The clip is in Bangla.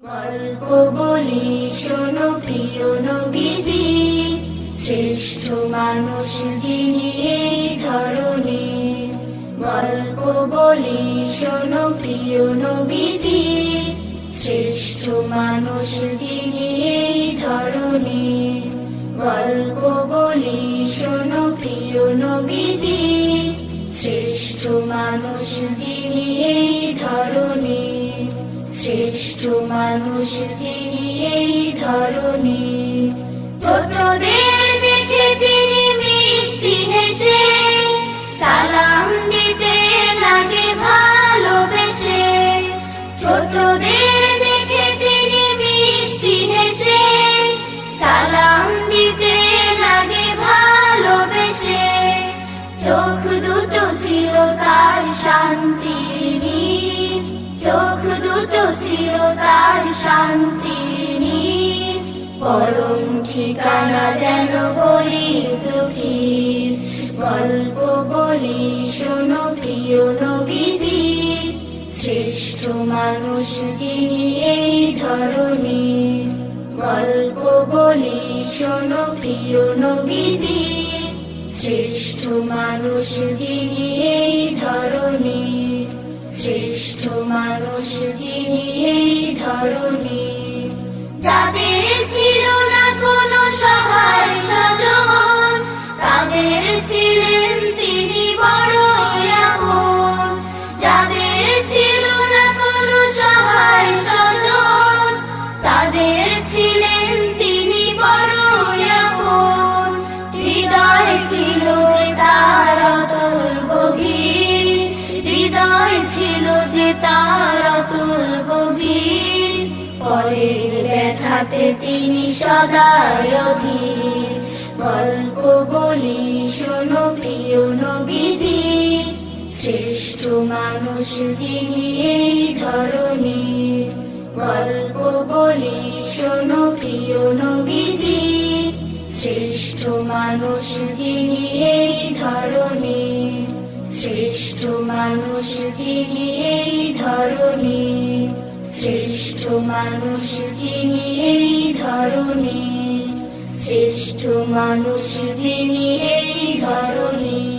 গল্প বলি শোনো প্রিয় নবীজি, শ্রেষ্ঠ মানুষ যিনি এই ধরণী। গল্প বলি শোনো প্রিয় নবীজি, শ্রেষ্ঠ মানুষ যিনি এই ধরণী। গল্প বলি শোনো প্রিয় নবীজি, শ্রেষ্ঠ মানুষ যিনি এই ধরণী। শ্রেষ্ঠ মানুষ যিনি এই ধরণী। ছোটদের দেখে তিনি মিষ্টি হেসে সালাম দিতে লাগে ভালোবেসে। ছোটদের দেখে তিনি মিষ্টি হেসে সালাম দিতে লাগে ভালোবেসে। চোখ দুটো ছিল তার শান্তির নীর, চোখ দুটো ছিল তার শান্তির নীর। পরম ঠিকানা যেন গরিব দুঃখীর। গল্প বলি শোনো প্রিয় নবীজি, শ্রেষ্ঠ মানুষ যিনি এই ধরণী। গল্প বলি শোনো প্রিয় নবীজি, শ্রেষ্ঠ মানুষ যিনি এই ধরণী। শ্রেষ্ঠ মানুষ যিনি এই ধরণী। যাদের ছিল না কোনো সহায় স্বজন, তাদের ছিলেন তিনি বড় আপন। যাদের ছিল না কোনো সহায় স্বজন, তাদের ছিলেন তিনি বড় আপন। হৃদয় ছিল যে তার অতল গভীর, হৃদয় ছিল যে তার অতল গভীর। পরের ব্যথাতে তিনি সদাই অধীর। গল্প বলি শোনো প্রিয় নবীজি, শ্রেষ্ঠ মানুষ যিনি এই ধরণী। গল্প বলি শোনো প্রিয় নবীজি, শ্রেষ্ঠ মানুষ যিনি এই ধরণী। শ্রেষ্ঠ মানুষ যিনি এই ধরণী। শ্রেষ্ঠ মানুষ যিনি এই ধরণী। শ্রেষ্ঠ মানুষ যিনি এই ধরণী।